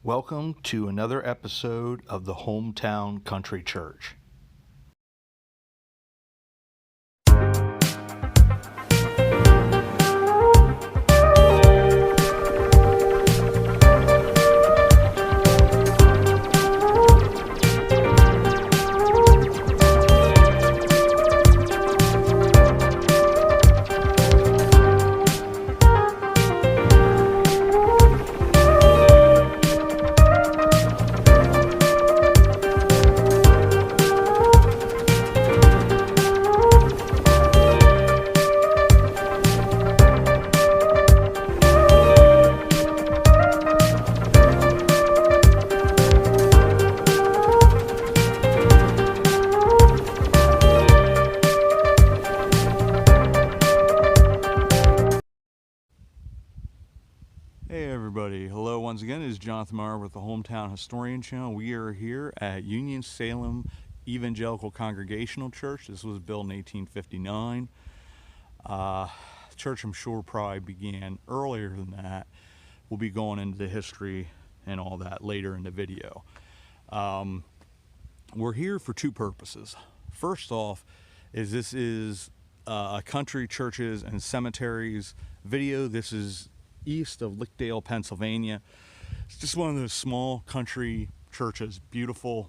Welcome to another episode of the Hometown Country Church. Hey everybody, hello once again. It is Jonathan Meyer with the Hometown Historian channel. We are here at Salem Evangelical Congregational Church. This was built in 1859. Church, I'm sure, probably began earlier than that. We'll be going into the history and all that later in the video. We're here for two purposes. First off, this is a country churches and cemeteries video. This is east of Lickdale, Pennsylvania. It's just one of those small country churches, beautiful,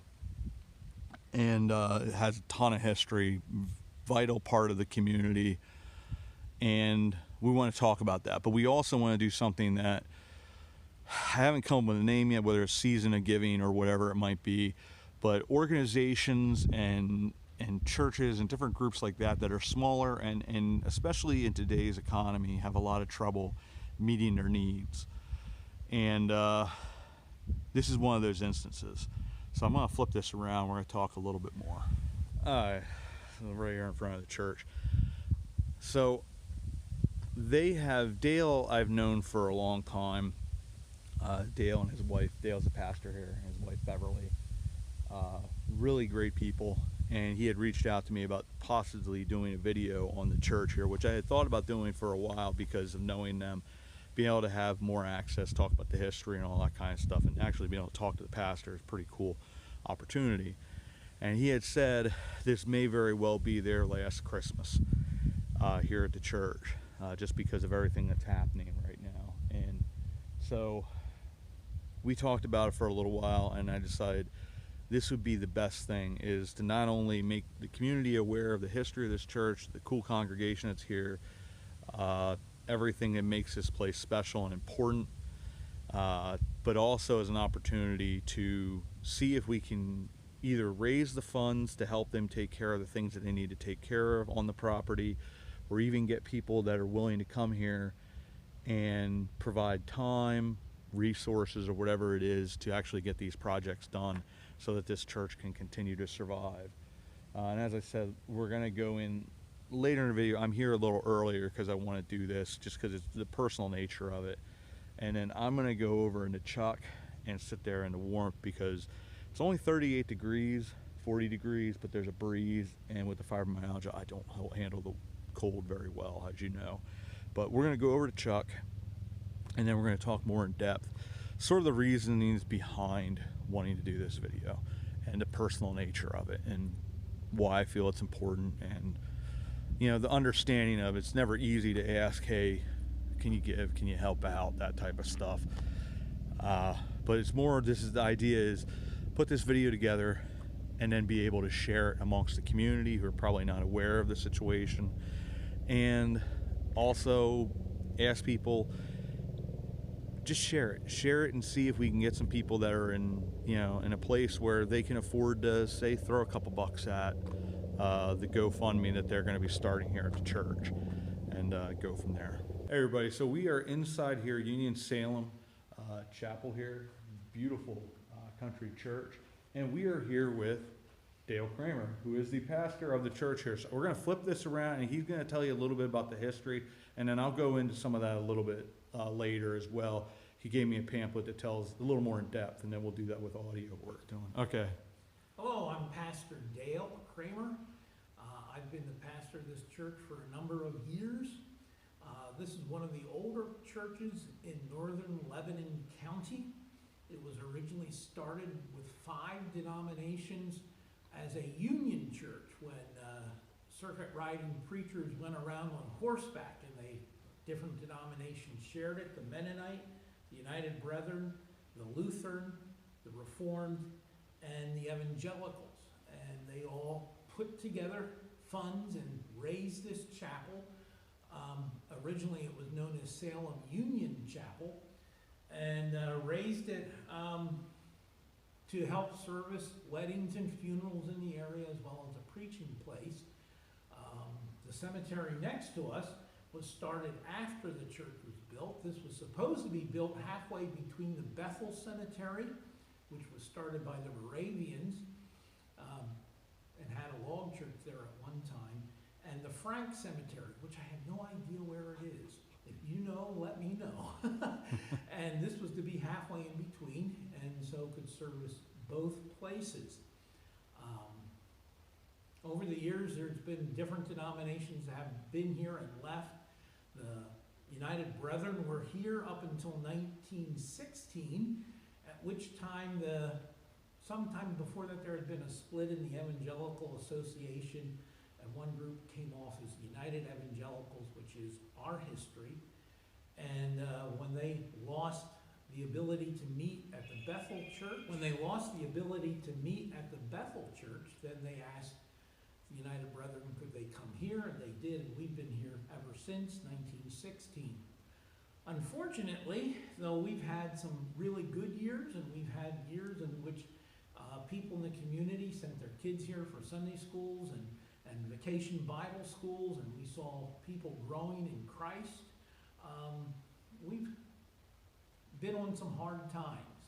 and it has a ton of history, vital part of the community, and we want to talk about that. But we also want to do something that I haven't come up with a name yet, whether it's season of giving or whatever it might be, but organizations and churches and different groups like that are smaller and especially in today's economy have a lot of trouble meeting their needs, and this is one of those instances. So I'm going to flip this around. We're going to talk a little bit more. Right here in front of the church. So they have Dale. I've known for a long time. Dale and his wife. Dale's a pastor here, and his wife Beverly. Really great people. And he had reached out to me about possibly doing a video on the church here, which I had thought about doing for a while because of knowing them, being able to have more access, talk about the history and all that kind of stuff, and actually being able to talk to the pastor is a pretty cool opportunity. And he had said this may very well be their last Christmas here at the church, just because of everything that's happening right now. And so we talked about it for a little while, and I decided this would be the best thing, is to not only make the community aware of the history of this church, the cool congregation that's here, everything that makes this place special and important, but also as an opportunity to see if we can either raise the funds to help them take care of the things that they need to take care of on the property, or even get people that are willing to come here and provide time, resources, or whatever it is to actually get these projects done so that this church can continue to survive. And as I said, we're going to go in later in the video. I'm here a little earlier because I want to do this, just because it's the personal nature of it. And then I'm going to go over into Chuck and sit there in the warmth, because it's only 38 degrees, 40 degrees, but there's a breeze, and with the fibromyalgia, I don't handle the cold very well, as you know. But we're going to go over to Chuck, and then we're going to talk more in depth, sort of the reasonings behind wanting to do this video, and the personal nature of it, and why I feel it's important, and the understanding of it's never easy to ask, hey, can you give, can you help out, that type of stuff. But it's more, the idea is put this video together and then be able to share it amongst the community who are probably not aware of the situation, and also ask people, just share it and see if we can get some people that are in a place where they can afford to, say, throw a couple bucks at the GoFundMe that they're going to be starting here at the church, and go from there. Hey everybody, so we are inside here, Union Salem Chapel here, beautiful country church, and we are here with Dale Kramer, who is the pastor of the church here. So we're going to flip this around, and he's going to tell you a little bit about the history, and then I'll go into some of that a little bit later as well. He gave me a pamphlet that tells a little more in depth, and then we'll do that with audio we're doing. Okay. Hello, I'm Pastor Dale Kramer. I've been the pastor of this church for a number of years. This is one of the older churches in northern Lebanon County. It was originally started with 5 denominations as a union church when circuit riding preachers went around on horseback, and different denominations shared it: the Mennonite, the United Brethren, the Lutheran, the Reformed, and the Evangelicals. And they all put together funds and raised this chapel. Originally it was known as Salem Union Chapel, and raised it to help service weddings and funerals in the area, as well as a preaching place. The cemetery next to us was started after the church was built. This was supposed to be built halfway between the Bethel Cemetery, which was started by the Moravians, and had a log church there at one time, and the Frank Cemetery, which I have no idea where it is. If you know, let me know. And this was to be halfway in between, and so could service both places. Over the years, there's been different denominations that have been here and left. The United Brethren were here up until 1916, at which time sometime before that there had been a split in the Evangelical Association, and one group came off as United Evangelicals, which is our history. And when they lost the ability to meet at the Bethel Church, then they asked the United Brethren, could they come here? And they did, and we've been here ever since 1916. Unfortunately, though, we've had some really good years, and we've had years in which people in the community sent their kids here for Sunday schools and vacation Bible schools, and we saw people growing in Christ. We've been on some hard times,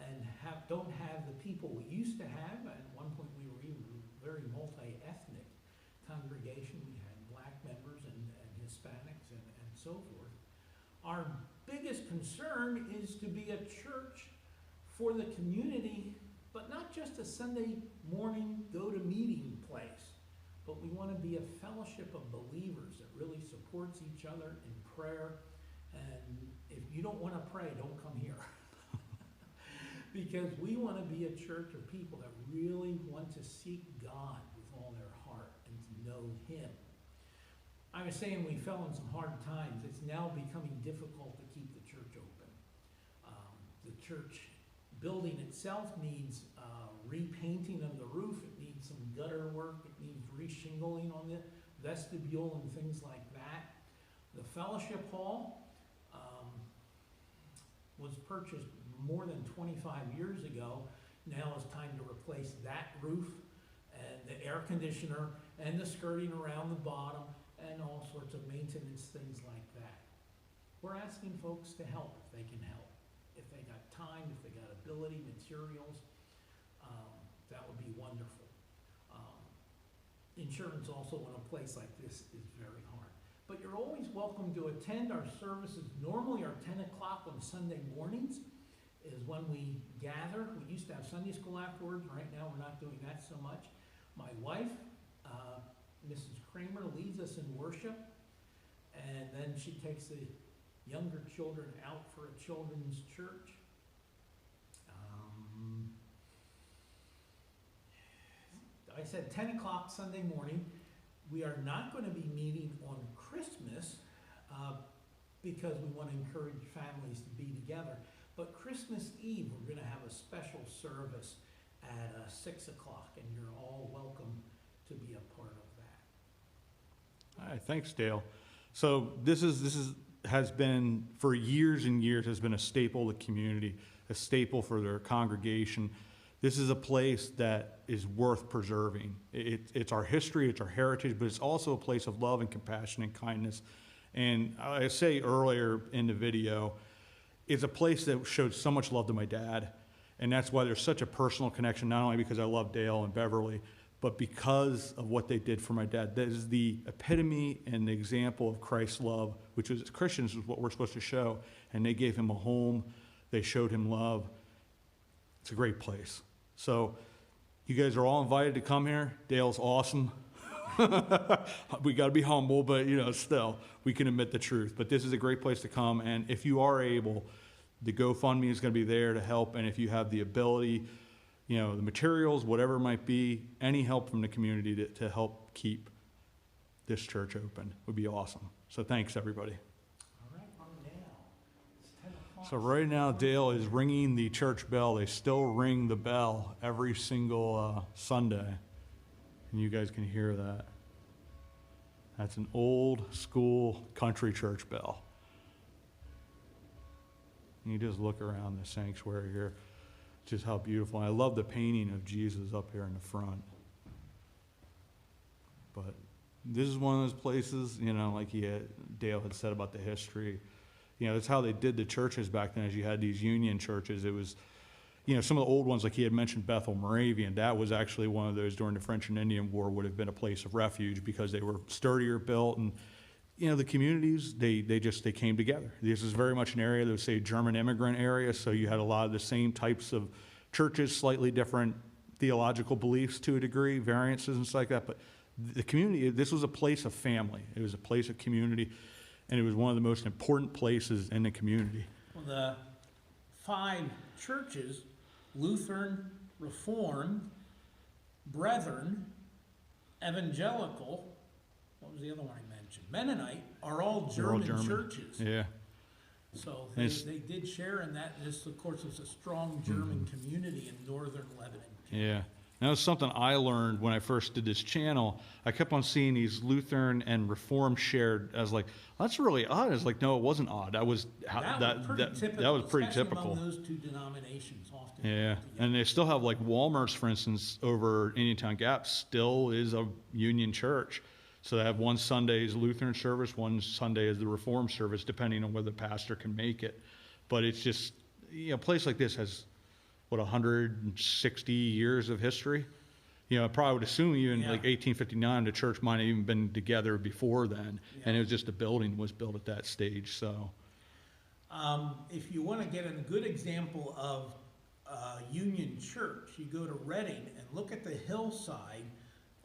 and don't have the people we used to have. At one point, we were even a very multi-ethnic congregation. We had black members and Hispanics and so forth. Our biggest concern is to be a church for the community, but not just a Sunday morning go-to-meeting place, but we want to be a fellowship of believers that really supports each other in prayer. And if you don't want to pray, don't come here. Because we want to be a church of people that really want to seek God with all their heart and to know Him. I was saying we fell in some hard times. It's now becoming difficult to keep the church open. The church building itself needs repainting of the roof. It needs some gutter work. It needs reshingling on the vestibule and things like that. The fellowship hall was purchased more than 25 years ago. Now it's time to replace that roof and the air conditioner and the skirting around the bottom and all sorts of maintenance things like that. We're asking folks to help if they can help. If they got time, if they got ability, materials, that would be wonderful. Insurance also in a place like this is very hard. But you're always welcome to attend our services. Normally our 10 o'clock on Sunday mornings is when we gather. We used to have Sunday school afterwards. Right now we're not doing that so much. My wife, Mrs. Kramer, leads us in worship, and then she takes the younger children out for a children's church. I said 10 o'clock Sunday morning. We are not going to be meeting on Christmas because we want to encourage families to be together. But Christmas Eve, we're going to have a special service at 6 o'clock, and you're all welcome to be a part of that. All right, thanks, Dale. So this has been for years and years has been a staple of the community, a staple for their congregation. This is a place that is worth preserving. It's our history, it's our heritage, but it's also a place of love and compassion and kindness. And I say earlier in the video, it's a place that showed so much love to my dad. And that's why there's such a personal connection, not only because I love Dale and Beverly, but because of what they did for my dad. That is the epitome and the example of Christ's love, which is, as Christians, is what we're supposed to show. And they gave him a home. They showed him love. It's a great place. So you guys are all invited to come here. Dale's awesome. We got to be humble, but still, we can admit the truth. But this is a great place to come. And if you are able, The GoFundMe is going to be there to help, and if you have the ability, the materials, whatever it might be, any help from the community to help keep this church open would be awesome. So thanks, everybody. All right, now, it's 10 o'clock. So right now, Dale is ringing the church bell. They still ring the bell every single Sunday, and you guys can hear that. That's an old school country church bell. And you just look around the sanctuary here, just how beautiful. And I love the painting of Jesus up here in the front. But this is one of those places, like Dale had said about the history. That's how they did the churches back then. As you had these union churches, it was, some of the old ones, like he had mentioned Bethel Moravian, that was actually one of those during the French and Indian War would have been a place of refuge because they were sturdier built, and the communities, they came together. This is very much an area that would say German immigrant area, so you had a lot of the same types of churches, slightly different theological beliefs to a degree, variances and stuff like that, but the community, this was a place of family. It was a place of community, and it was one of the most important places in the community. Well, the 5 churches, Lutheran, Reformed, Brethren, Evangelical, what was the other one I mentioned? Mennonite, are all German churches. Yeah. So they did share in that. This, of course, is a strong German community in northern Lebanon. Yeah. That was something I learned when I first did this channel. I kept on seeing these Lutheran and Reformed shared. I was like, that's really odd. It's like, no, it wasn't odd. That was pretty typical. Among those 2 denominations often. Yeah, and they still have like Walmart's, for instance, over Indiantown Gap still is a union church. So they have one Sunday is Lutheran service, one Sunday is the Reformed service, depending on whether the pastor can make it. But it's just, a place like this has, 160 years of history? I probably would assume even like 1859, the church might have even been together before then. Yeah. And it was just the building was built at that stage, so. If you want to get a good example of Union Church, you go to Reading and look at the hillside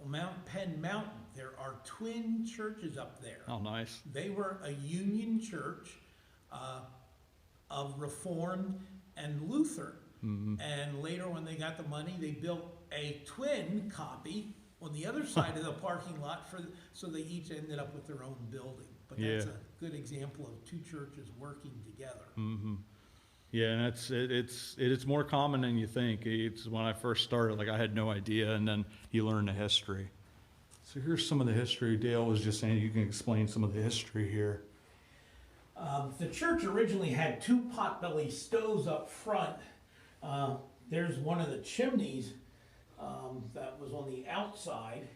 on Mount Penn Mountain. There are twin churches up there. Oh, nice. They were a Union church of Reformed and Lutheran. Mm-hmm. And later when they got the money, they built a twin copy on the other side of the parking lot so they each ended up with their own building. But that's a good example of 2 churches working together. Mm-hmm. Yeah, and it's more common than you think. It's when I first started, I had no idea, and then you learn the history. So here's some of the history. Dale was just saying you can explain some of the history here. The church originally had 2 potbelly stoves up front. There's one of the chimneys that was on the outside.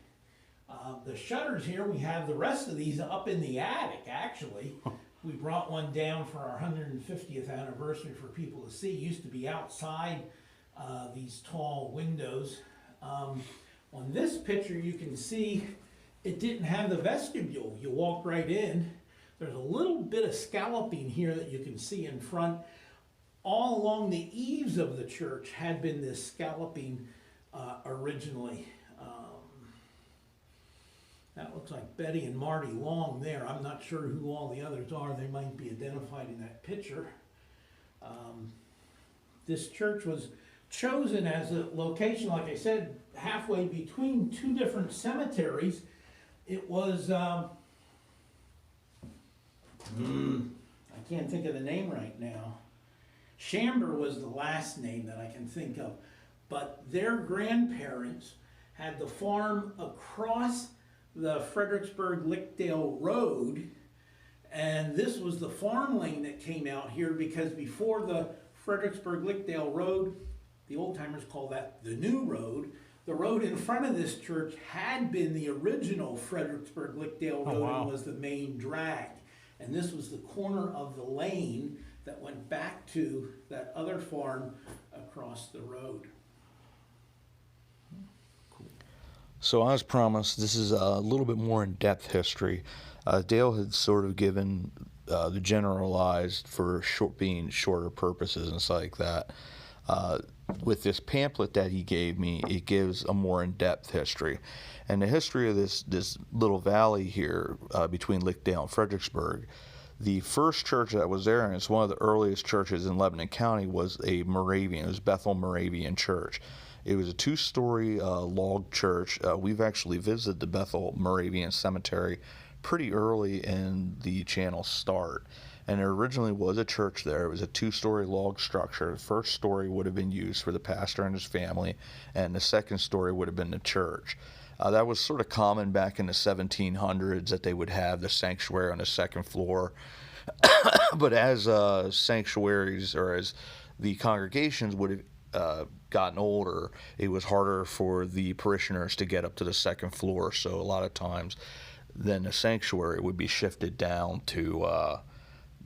The shutters here, we have the rest of these up in the attic, actually. We brought one down for our 150th anniversary for people to see. It used to be outside these tall windows. On this picture, you can see it didn't have the vestibule. You walk right in. There's a little bit of scalloping here that you can see in front. All along the eaves of the church had been this scalloping originally. That looks like Betty and Marty Long there. I'm not sure who all the others are. They might be identified in that picture. This church was chosen as a location, like I said, halfway between 2 different cemeteries. It was, I can't think of the name right now. Chamber was the last name that I can think of. But their grandparents had the farm across the Fredericksburg-Lickdale Road, and this was the farm lane that came out here because before the Fredericksburg-Lickdale Road, the old timers call that the new road. The road in front of this church had been the original Fredericksburg-Lickdale Road. And was the main drag. And this was the corner of the lane that went back to that other farm across the road. So as promised, this is a little bit more in-depth history. Dale had sort of given the generalized for being shorter purposes and stuff like that. With this pamphlet that he gave me, it gives a more in-depth history. And the history of this little valley here between Lickdale and Fredericksburg, The first church that was there, and it's one of the earliest churches in Lebanon County, was a Moravian. It was Bethel Moravian Church. It was a 2-story log church. We've actually visited the Bethel Moravian Cemetery pretty early in the channel's start. And there originally was a church there. It was a 2-story log structure. The first story would have been used for the pastor and his family, and the second story would have been the church. That was sort of common back in the 1700s, that they would have the sanctuary on the second floor. But as sanctuaries, or as the congregations would have gotten older, it was harder for the parishioners to get up to the second floor. So a lot of times then the sanctuary would be shifted down to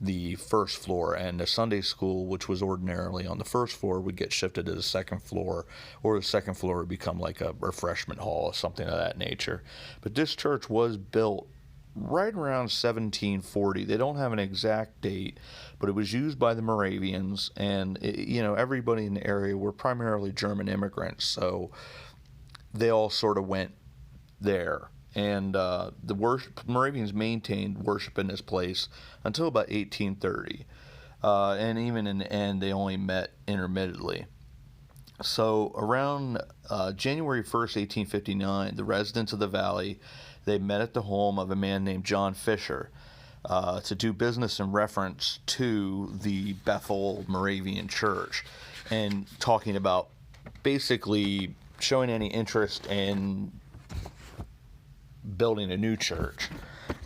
the first floor, and the Sunday school, which was ordinarily on the first floor, would get shifted to the second floor, or the second floor would become like a refreshment hall or something of that nature. But this church was built right around 1740. They don't have an exact date, but it was used by the Moravians, and everybody in the area were primarily German immigrants, so they all sort of went there. And the Moravians maintained worship in this place until about 1830. And even in the end, they only met intermittently. So around January 1st, 1859, the residents of the valley, they met at the home of a man named John Fisher to do business in reference to the Bethel Moravian Church, and talking about basically showing any interest in building a new church.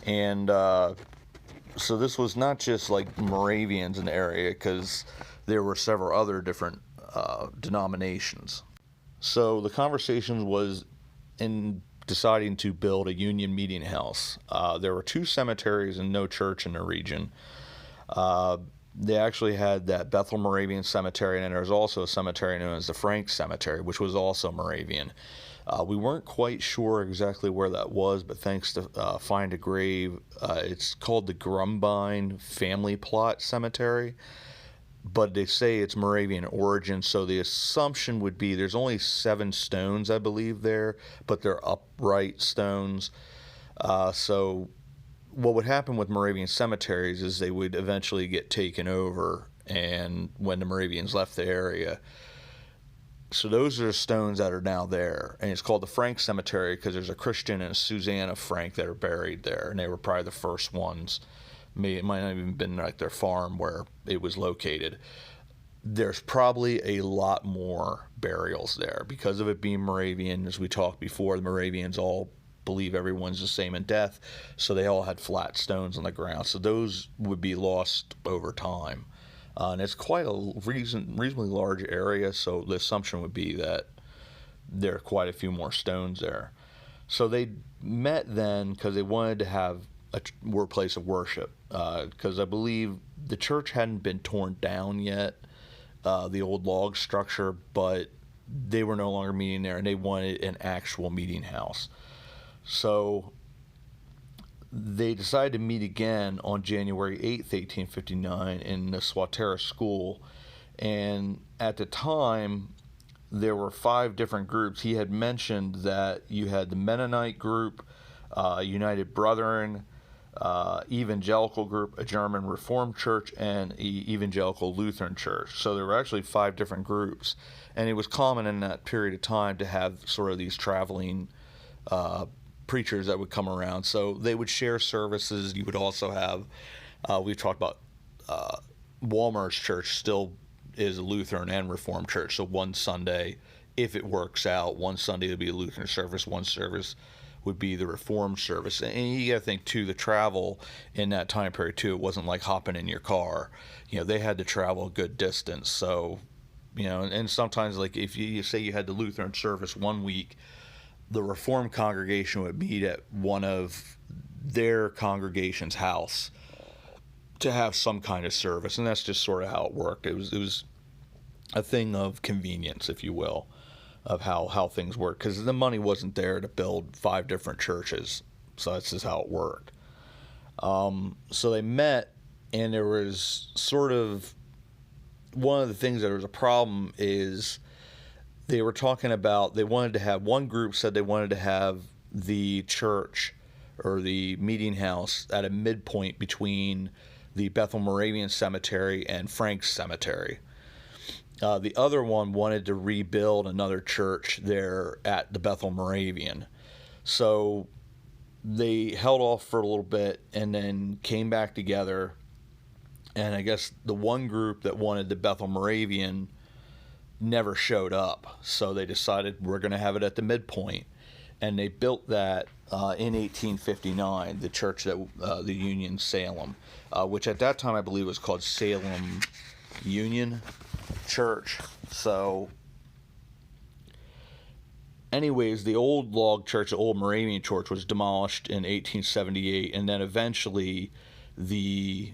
And so this was not just like Moravians in the area, because there were several other different denominations. So the conversation was in deciding to build a union meeting house. There were 2 cemeteries and no church in the region. They actually had that Bethel Moravian Cemetery, and there was also a cemetery known as the Frank Cemetery, which was also Moravian. We weren't quite sure exactly where that was, but thanks to Find a Grave, it's called the Grumbine Family Plot Cemetery. But they say it's Moravian origin, so the assumption would be there's only 7 stones, I believe, there, but they're upright stones. So what would happen with Moravian cemeteries is they would eventually get taken over, and when the Moravians left the area. So those are the stones that are now there, and it's called the Frank Cemetery because there's a Christian and a Susanna Frank that are buried there, and they were probably the first ones. It might not have even been like their farm where it was located. There's probably a lot more burials there because of it being Moravian. As we talked before, the Moravians all believe everyone's the same in death, so they all had flat stones on the ground. So those would be lost over time. And it's quite a reasonably large area, so the assumption would be that there are quite a few more stones there. So they met then because they wanted to have a place of worship, because I believe the church hadn't been torn down yet, the old log structure, but they were no longer meeting there, and they wanted an actual meeting house. So they decided to meet again on January 8th, 1859 in the Swatara School. And at the time, there were 5 different groups. He had mentioned that you had the Mennonite group, United Brethren, Evangelical group, a German Reformed church, and Evangelical Lutheran church. So there were actually 5 different groups. And it was common in that period of time to have sort of these traveling preachers that would come around. So they would share services. You would also have, we've talked about Walmart's church still is a Lutheran and Reformed church. So one Sunday, if it works out, one Sunday would be a Lutheran service, one service would be the Reformed service. And you got to think, too, the travel in that time period, too, it wasn't like hopping in your car. They had to travel a good distance. So, and sometimes, like, if you say you had the Lutheran service one week, the Reformed congregation would meet at one of their congregation's house to have some kind of service, and that's just sort of how it worked. It was a thing of convenience, if you will, of how things work, because the money wasn't there to build 5 different churches, so that's just how it worked. So they met, and there was sort of one of the things that was a problem is they were talking about, they wanted to have, one group said they wanted to have the church or the meeting house at a midpoint between the Bethel Moravian Cemetery and Frank's Cemetery. The other one wanted to rebuild another church there at the Bethel Moravian. So they held off for a little bit and then came back together. And I guess the one group that wanted the Bethel Moravian never showed up. So they decided we're going to have it at the midpoint. And they built that in 1859, the church that the Union Salem, which at that time I believe was called Salem Union Church. So anyways, the old log church, the old Moravian church, was demolished in 1878, and then eventually the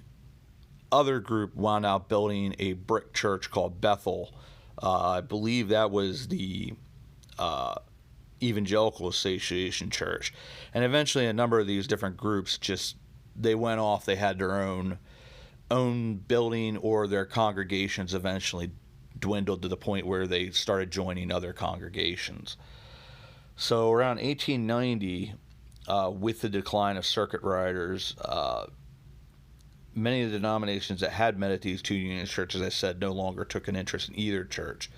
other group wound up building a brick church called Bethel. I believe that was the Evangelical Association Church. And eventually a number of these different groups they went off, they had their own building, or their congregations eventually dwindled to the point where they started joining other congregations. So around 1890, with the decline of circuit riders, many of the denominations that had met at these two Union churches, as I said, no longer took an interest in either church.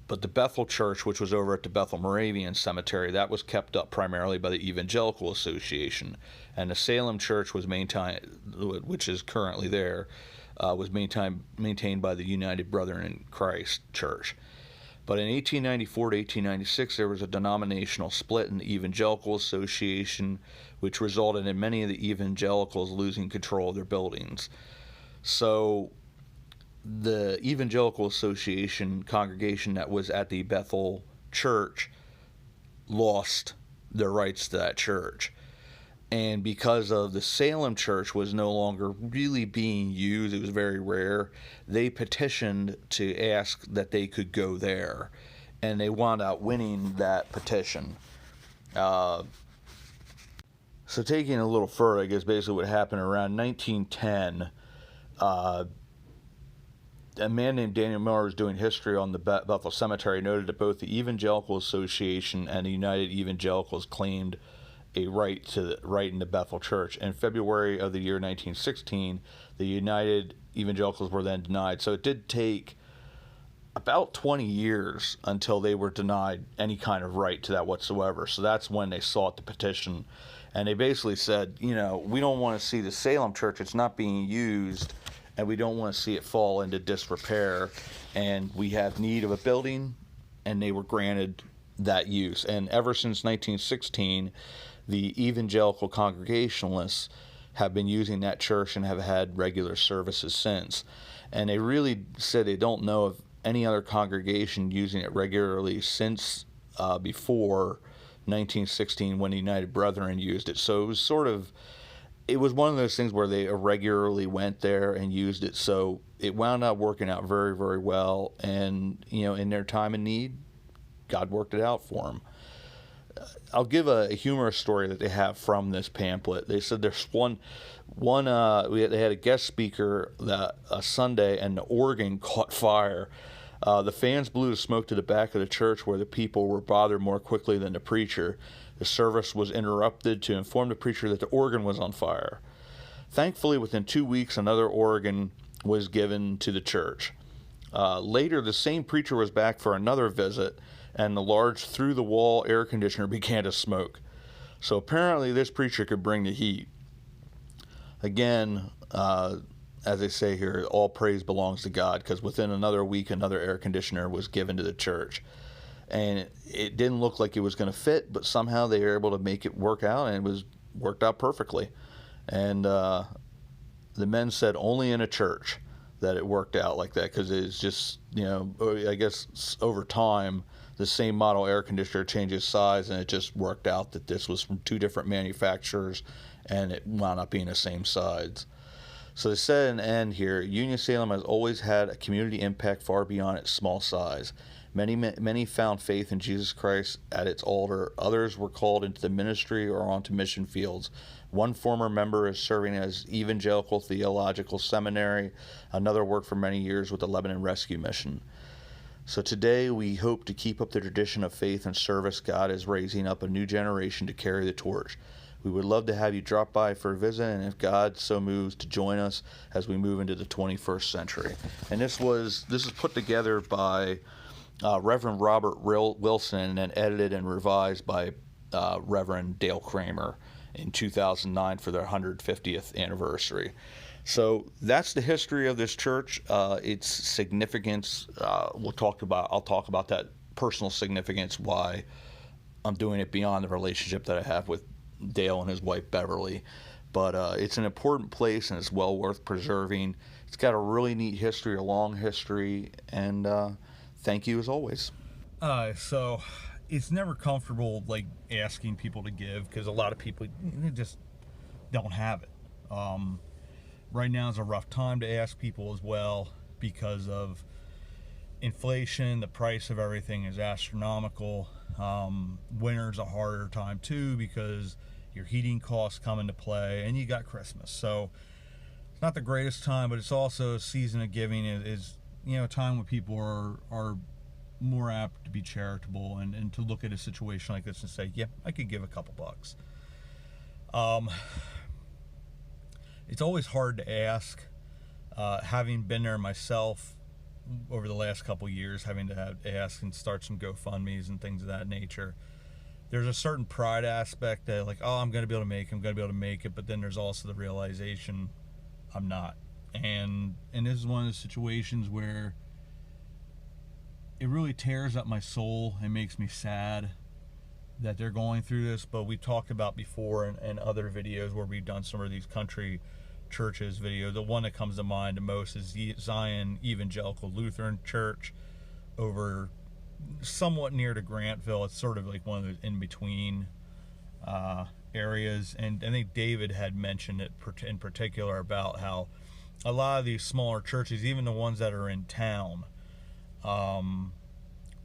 But the Bethel Church, which was over at the Bethel Moravian Cemetery, that was kept up primarily by the Evangelical Association. And the Salem Church was maintained, which is currently there, was maintained by the United Brethren in Christ Church. But in 1894 to 1896, there was a denominational split in the Evangelical Association, which resulted in many of the evangelicals losing control of their buildings. So the Evangelical Association congregation that was at the Bethel Church lost their rights to that church. And because of the Salem Church was no longer really being used, it was very rare, they petitioned to ask that they could go there. And they wound up winning that petition. So taking it a little further, I guess basically what happened around 1910, a man named Daniel Miller was doing history on the Bethel Cemetery, noted that both the Evangelical Association and the United Evangelicals claimed a right in the Bethel Church. In February of the year 1916, the United Evangelicals were then denied. So it did take about 20 years until they were denied any kind of right to that whatsoever. So that's when they sought the petition. And they basically said, we don't want to see the Salem Church, it's not being used, and we don't want to see it fall into disrepair. And we have need of a building, and they were granted that use. And ever since 1916, the Evangelical Congregationalists have been using that church and have had regular services since. And they really said they don't know of any other congregation using it regularly since before 1916 when the United Brethren used it. So it was one of those things where they irregularly went there and used it. So it wound up working out very, very well. And, in their time of need, God worked it out for them. I'll give a humorous story that they have from this pamphlet. They said there's they had a guest speaker that a Sunday, and the organ caught fire. The fans blew the smoke to the back of the church where the people were bothered more quickly than the preacher. The service was interrupted to inform the preacher that the organ was on fire. Thankfully, within 2 weeks, another organ was given to the church. Later, the same preacher was back for another visit, and the large through-the-wall air conditioner began to smoke. So apparently this preacher could bring the heat. Again, as they say here, all praise belongs to God, because within another week, another air conditioner was given to the church. And it didn't look like it was going to fit, but somehow they were able to make it work out, and it worked out perfectly. And the men said only in a church that it worked out like that, because it's just, I guess over time, the same model air conditioner changes size, and it just worked out that this was from two different manufacturers, and it wound up being the same size. So they said in the end here, Union Salem has always had a community impact far beyond its small size. Many found faith in Jesus Christ at its altar. Others were called into the ministry or onto mission fields. One former member is serving as Evangelical Theological Seminary. Another worked for many years with the Lebanon Rescue Mission. So today we hope to keep up the tradition of faith and service. God is raising up a new generation to carry the torch. We would love to have you drop by for a visit, and if God so moves, to join us as we move into the 21st century. And this is put together by Reverend Robert Wilson and edited and revised by Reverend Dale Kramer in 2009 for their 150th anniversary. So that's the history of this church. Its significance. I'll talk about that personal significance, why I'm doing it beyond the relationship that I have with Dale and his wife Beverly. But it's an important place, and it's well worth preserving. It's got a really neat history, a long history, and thank you as always. So it's never comfortable like asking people to give, because a lot of people just don't have it. Right now is a rough time to ask people as well, because of inflation. The price of everything is astronomical. Winter's a harder time too, because your heating costs come into play, and you got Christmas. So it's not the greatest time, but it's also a season of giving. Is a time when people are more apt to be charitable and to look at a situation like this and say, yeah, I could give a couple bucks. It's always hard to ask. Having been there myself over the last couple years, having to ask and start some GoFundMes and things of that nature, there's a certain pride aspect that, like, oh, I'm going to be able to make it, but then there's also the realization I'm not. And this is one of the situations where it really tears up my soul and makes me sad that they're going through this. But we talked about before in other videos where we've done some of these country churches video. The one that comes to mind the most is Zion Evangelical Lutheran Church over somewhat near to Grantville. It's sort of like one of those in-between areas. And I think David had mentioned it in particular about how a lot of these smaller churches, even the ones that are in town,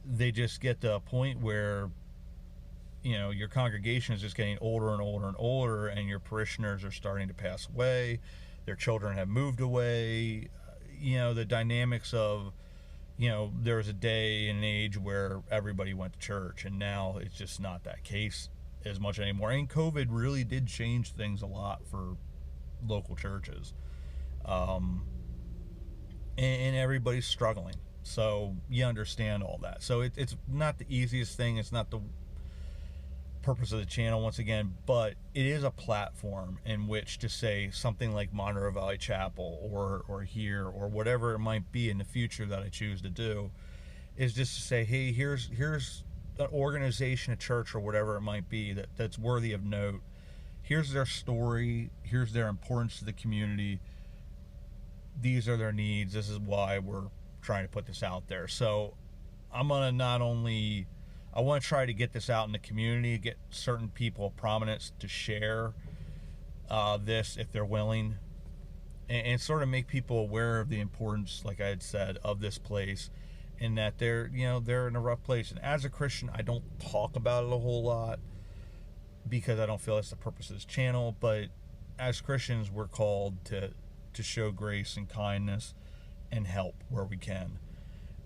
they just get to a point where your congregation is just getting older and older and older, and your parishioners are starting to pass away. Their children have moved away. The dynamics of, there was a day and an age where everybody went to church, and now it's just not that case as much anymore. And COVID really did change things a lot for local churches. And everybody's struggling. So you understand all that. So it's not the easiest thing. It's not the purpose of the channel, once again, but it is a platform in which to say something like Monroe Valley Chapel or here or whatever it might be in the future that I choose to do, is just to say, hey, here's an organization, a church, or whatever it might be that's worthy of note. Here's their story. Here's their importance to the community. These are their needs. This is why we're trying to put this out there. So I'm going to I want to try to get this out in the community, get certain people of prominence to share this if they're willing, and sort of make people aware of the importance, like I had said, of this place, and that they're in a rough place. And as a Christian, I don't talk about it a whole lot because I don't feel that's the purpose of this channel. But as Christians, we're called to show grace and kindness and help where we can.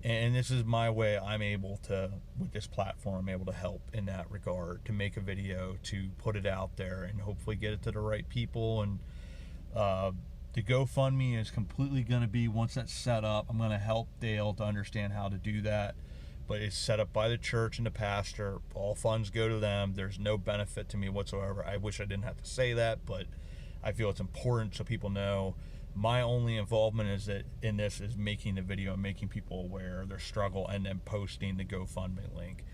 And this is my way. I'm able to, with this platform, I'm able to help in that regard, to make a video, to put it out there, and hopefully get it to the right people. And the GoFundMe is completely going to be, once that's set up, I'm going to help Dale to understand how to do that. But it's set up by the church and the pastor. All funds go to them. There's no benefit to me whatsoever. I wish I didn't have to say that, but I feel it's important so people know. My only involvement in this is making the video and making people aware of their struggle, and then posting the GoFundMe link.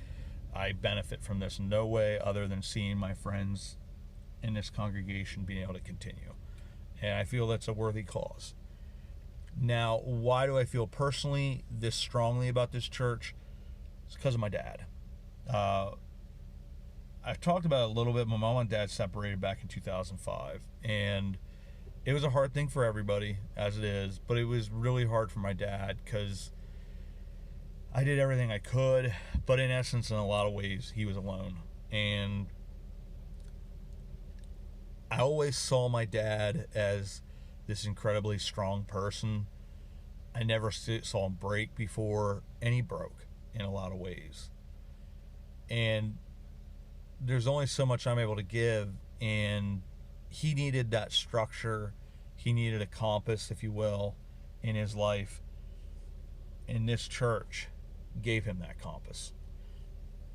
I benefit from this in no way other than seeing my friends in this congregation being able to continue. And I feel that's a worthy cause. Now, why do I feel personally this strongly about this church? It's because of my dad. I've talked about it a little bit. My mom and dad separated back in 2005, and it was a hard thing for everybody, as it is, but it was really hard for my dad because I did everything I could, but in essence, in a lot of ways, he was alone. And I always saw my dad as this incredibly strong person, I never saw him break before, and he broke in a lot of ways. And there's only so much I'm able to give, and he needed that structure. He needed a compass, if you will, in his life. And this church gave him that compass.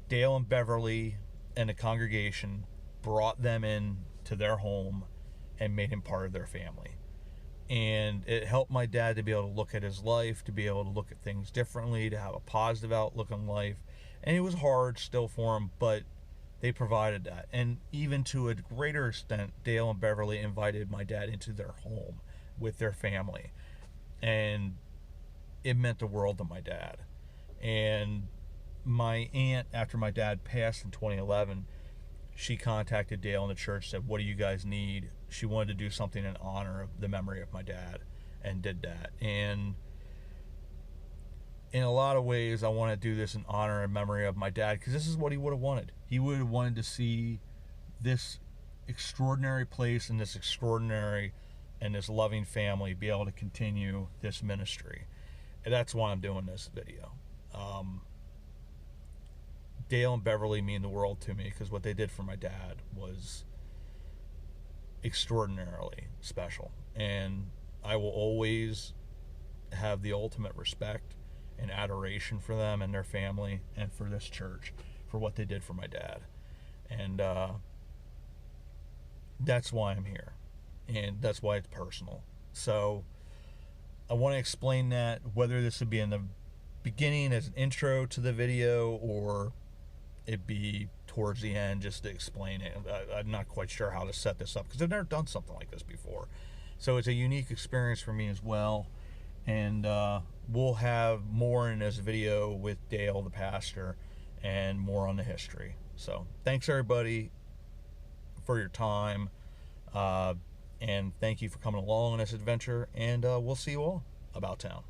Dale and Beverly and the congregation brought them in to their home and made him part of their family. And it helped my dad to be able to look at his life, to be able to look at things differently, to have a positive outlook on life. And it was hard still for him, but they provided that. And even to a greater extent, Dale and Beverly invited my dad into their home with their family. And it meant the world to my dad. And my aunt, after my dad passed in 2011, she contacted Dale and the church, said, what do you guys need? She wanted to do something in honor of the memory of my dad, and did that. And in a lot of ways, I want to do this in honor and memory of my dad, because this is what he would have wanted. He would have wanted to see this extraordinary place and this extraordinary and this loving family be able to continue this ministry. And that's why I'm doing this video. Dale and Beverly mean the world to me, because what they did for my dad was extraordinarily special. And I will always have the ultimate respect and adoration for them and their family, and for this church, for what they did for my dad. And that's why I'm here, and that's why it's personal. So I want to explain that, whether this would be in the beginning as an intro to the video, or it be towards the end just to explain it. I'm not quite sure how to set this up, because I've never done something like this before. So it's a unique experience for me as well. And we'll have more in this video with Dale, the pastor, and more on the history. So thanks everybody for your time. And thank you for coming along on this adventure. And we'll see you all about town.